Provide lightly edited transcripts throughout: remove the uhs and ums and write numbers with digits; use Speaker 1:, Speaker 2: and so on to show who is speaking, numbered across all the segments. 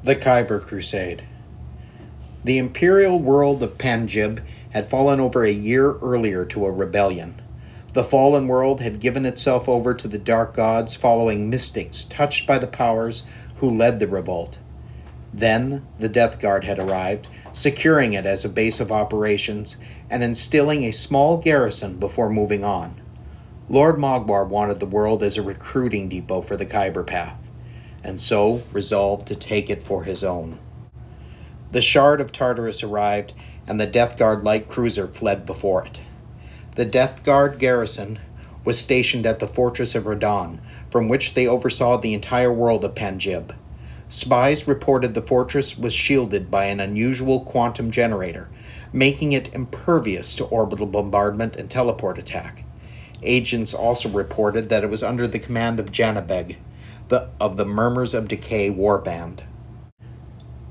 Speaker 1: The Khyber Crusade. The imperial world of Panjib had fallen over a year earlier to a rebellion. The fallen world had given itself over to the dark gods following mystics touched by the powers who led the revolt. Then the Death Guard had arrived, securing it as a base of operations and instilling a small garrison before moving on. Lord Mogwar wanted the world as a recruiting depot for the Khyber path, and so resolved to take it for his own. The Shard of Tartarus arrived, and the Death Guard light cruiser fled before it. The Death Guard garrison was stationed at the fortress of Radon, from which they oversaw the entire world of Panjib. Spies reported the fortress was shielded by an unusual quantum generator, making it impervious to orbital bombardment and teleport attack. Agents also reported that it was under the command of Janabeg, of the Murmurs of Decay warband.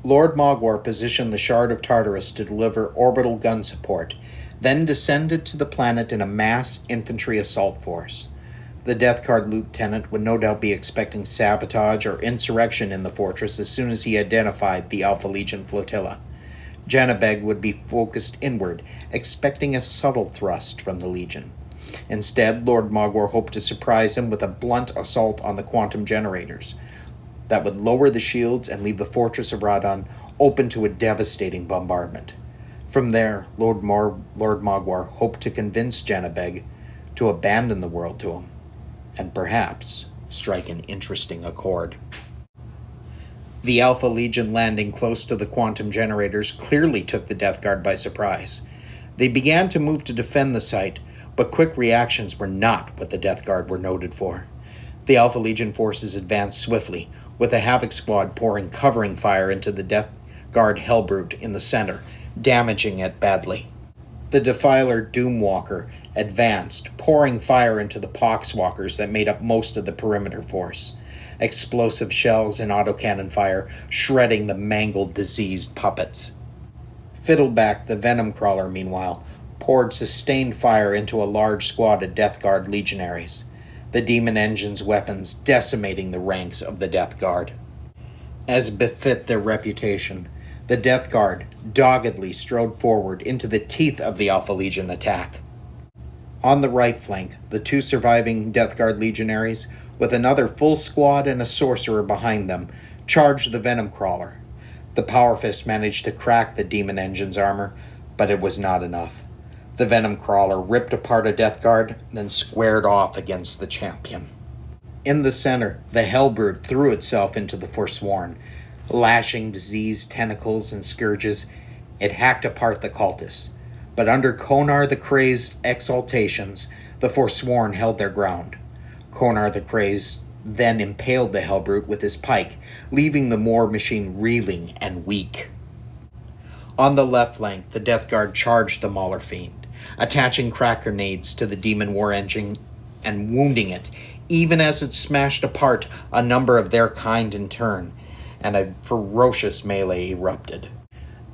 Speaker 1: Lord Mogwar positioned the Shard of Tartarus to deliver orbital gun support, then descended to the planet in a mass infantry assault force. The Death Guard lieutenant would no doubt be expecting sabotage or insurrection in the fortress as soon as he identified the Alpha Legion flotilla. Janabeg would be focused inward, expecting a subtle thrust from the Legion. Instead, Lord Mogwar hoped to surprise him with a blunt assault on the quantum generators that would lower the shields and leave the fortress of Radon open to a devastating bombardment. From there, Lord Mogwar hoped to convince Janabeg to abandon the world to him, and perhaps strike an interesting accord. The Alpha Legion landing close to the quantum generators clearly took the Death Guard by surprise. They began to move to defend the site, but quick reactions were not what the Death Guard were noted for. The Alpha Legion forces advanced swiftly, with the Havoc Squad pouring covering fire into the Death Guard Hellbrute in the center, damaging it badly. The Defiler Doomwalker advanced, pouring fire into the Poxwalkers that made up most of the perimeter force. Explosive shells and autocannon fire shredding the mangled, diseased puppets. Fiddleback the Venom Crawler, meanwhile, poured sustained fire into a large squad of Death Guard legionaries, the Demon Engine's weapons decimating the ranks of the Death Guard. As befit their reputation, the Death Guard doggedly strode forward into the teeth of the Alpha Legion attack. On the right flank, the two surviving Death Guard legionaries, with another full squad and a sorcerer behind them, charged the Venom Crawler. The Power Fist managed to crack the Demon Engine's armor, but it was not enough. The Venom Crawler ripped apart a Death Guard, then squared off against the champion. In the center, the Hellbrute threw itself into the Forsworn. Lashing diseased tentacles and scourges, it hacked apart the cultists. But under Konar the Crazed exaltations, the Forsworn held their ground. Konar the Crazed then impaled the Hellbrute with his pike, leaving the War Machine reeling and weak. On the left flank, the Death Guard charged the Mauler Fiend, attaching crack grenades to the Demon War Engine and wounding it, even as it smashed apart a number of their kind in turn, and a ferocious melee erupted.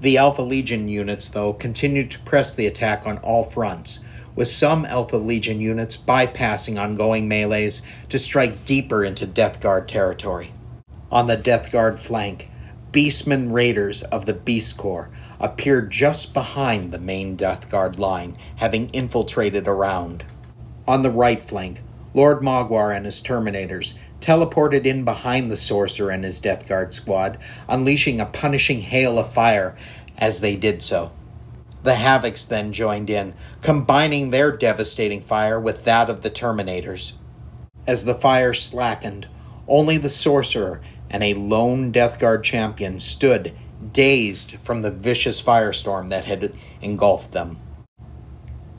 Speaker 1: The Alpha Legion units, though, continued to press the attack on all fronts, with some Alpha Legion units bypassing ongoing melees to strike deeper into Death Guard territory. On the Death Guard flank, Beastmen Raiders of the Beast Corps appeared just behind the main Death Guard line, having infiltrated around. On the right flank, Lord Mogwar and his Terminators teleported in behind the Sorcerer and his Death Guard squad, unleashing a punishing hail of fire as they did so. The Havocs then joined in, combining their devastating fire with that of the Terminators. As the fire slackened, only the Sorcerer and a lone Death Guard champion stood, dazed from the vicious firestorm that had engulfed them.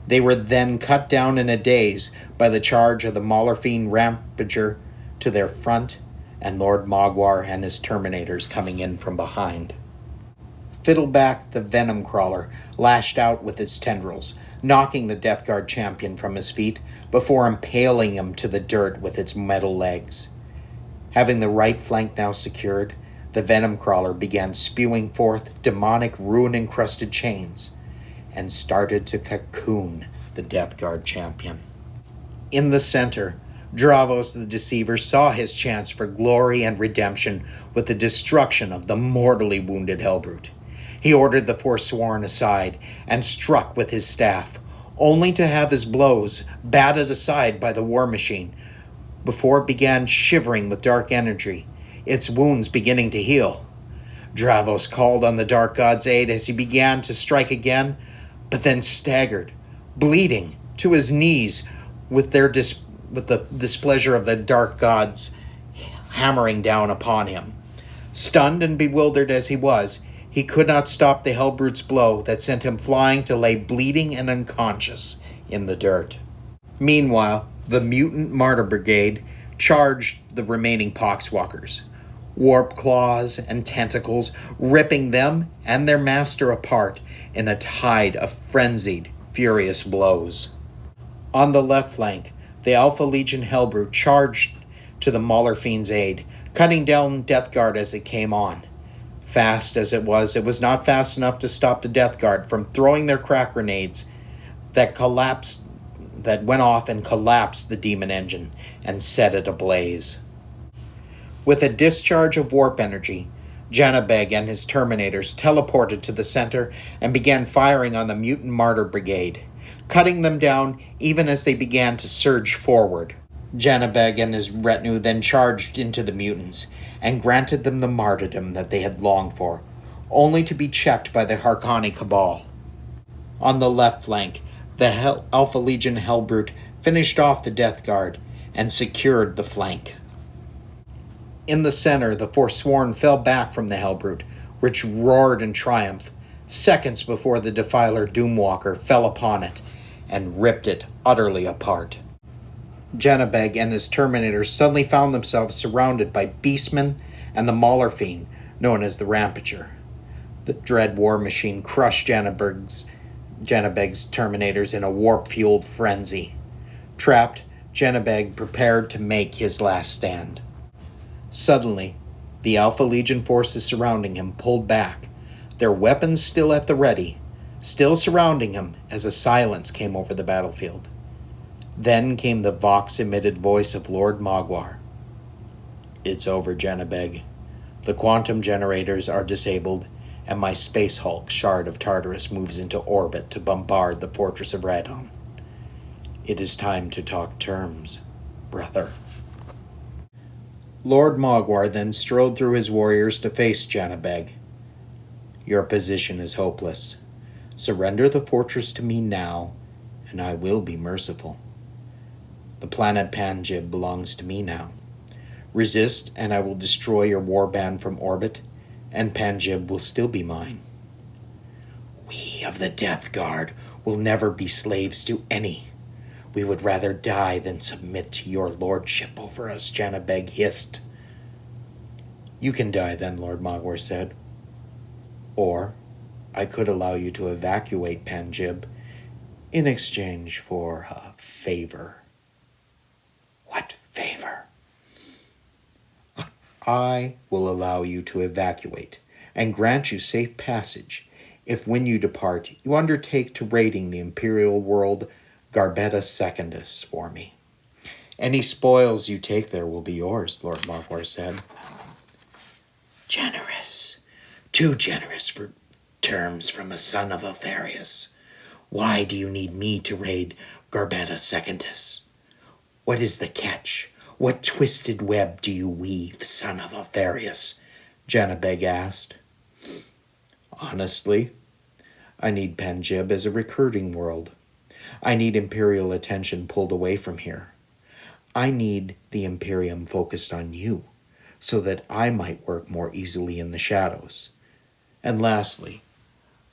Speaker 1: They were then cut down in a daze by the charge of the Mauler Fiend Rampager to their front, and Lord Mogwar and his Terminators coming in from behind. Fiddleback the Venom Crawler lashed out with its tendrils, knocking the Death Guard champion from his feet before impaling him to the dirt with its metal legs. Having the right flank now secured, the Venom Crawler began spewing forth demonic ruin-encrusted chains and started to cocoon the Death Guard champion. In the center, Dravos the Deceiver saw his chance for glory and redemption with the destruction of the mortally wounded Hellbrute. He ordered the Forsworn aside and struck with his staff, only to have his blows batted aside by the war machine before it began shivering with dark energy, its wounds beginning to heal. Dravos called on the Dark God's aid as he began to strike again, but then staggered, bleeding to his knees with the displeasure of the Dark Gods hammering down upon him. Stunned and bewildered as he was, he could not stop the Hellbrute's blow that sent him flying to lay bleeding and unconscious in the dirt. Meanwhile, the mutant Martyr Brigade charged the remaining Poxwalkers, warp claws and tentacles ripping them and their master apart in a tide of frenzied, furious blows. On the left flank, the Alpha Legion Hellbrute charged to the Mauler Fiend's aid, cutting down Death Guard as it came on. Fast as it was not fast enough to stop the Death Guard from throwing their crack grenades that went off and collapsed the demon engine and set it ablaze. With a discharge of warp energy, Janabeg and his Terminators teleported to the center and began firing on the mutant Martyr Brigade, cutting them down even as they began to surge forward. Janabeg and his retinue then charged into the mutants and granted them the martyrdom that they had longed for, only to be checked by the Harkoni Cabal. On the left flank, the Alpha Legion Hellbrute finished off the Death Guard and secured the flank. In the center, the Forsworn fell back from the Hellbrute, which roared in triumph, seconds before the Defiler Doomwalker fell upon it and ripped it utterly apart. Janabeg and his Terminators suddenly found themselves surrounded by Beastmen and the Mauler Fiend, known as the Rampager. The dread war machine crushed Janabeg's Terminators in a warp-fueled frenzy. Trapped, Janabeg prepared to make his last stand. Suddenly, the Alpha Legion forces surrounding him pulled back, their weapons still at the ready, still surrounding him as a silence came over the battlefield. Then came the vox-emitted voice of Lord Mogwar. "It's over, Janabeg. The quantum generators are disabled, and my space hulk, Shard of Tartarus, moves into orbit to bombard the fortress of Radon. It is time to talk terms, brother." Lord Mogwar then strode through his warriors to face Janabeg. "Your position is hopeless. Surrender the fortress to me now, and I will be merciful. The planet Panjib belongs to me now. Resist, and I will destroy your warband from orbit, and Panjib will still be mine. We of the Death Guard will never be slaves to any. We would rather die than submit to your lordship over us," Janabeg hissed. "You can die then," Lord Mogwar said. "Or I could allow you to evacuate Panjib in exchange for a favor." "What favor?" "I will allow you to evacuate and grant you safe passage if when you depart you undertake to raiding the imperial world Garbetta Secundus for me. Any spoils you take there will be yours," Lord Mogwar said. "Generous. Too generous for terms from a son of Altharius. Why do you need me to raid Garbetta Secundus? What is the catch? What twisted web do you weave, son of Altharius?" Janabeg asked. "Honestly, I need Panjib as a recruiting world. I need Imperial attention pulled away from here. I need the Imperium focused on you, so that I might work more easily in the shadows. And lastly,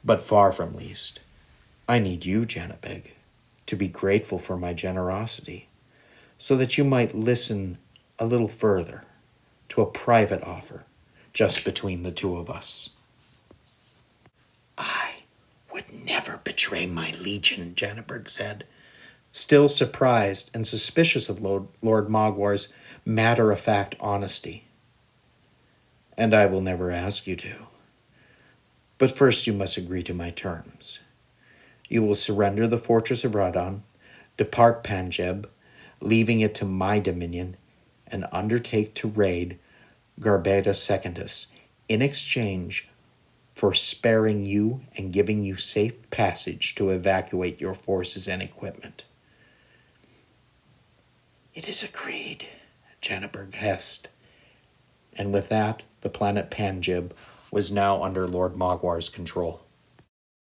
Speaker 1: but far from least, I need you, Janabeg, to be grateful for my generosity, so that you might listen a little further to a private offer just between the two of us." "I would never betray my legion," Janabeg said, still surprised and suspicious of Lord Mogwar's matter-of-fact honesty. "And I will never ask you to. But first you must agree to my terms. You will surrender the fortress of Radon, depart Panjib, leaving it to my dominion, and undertake to raid Garbada Secundus in exchange for sparing you and giving you safe passage to evacuate your forces and equipment." "It is agreed," Janneberg hessed. And with that, the planet Panjib was now under Lord Mogwar's control.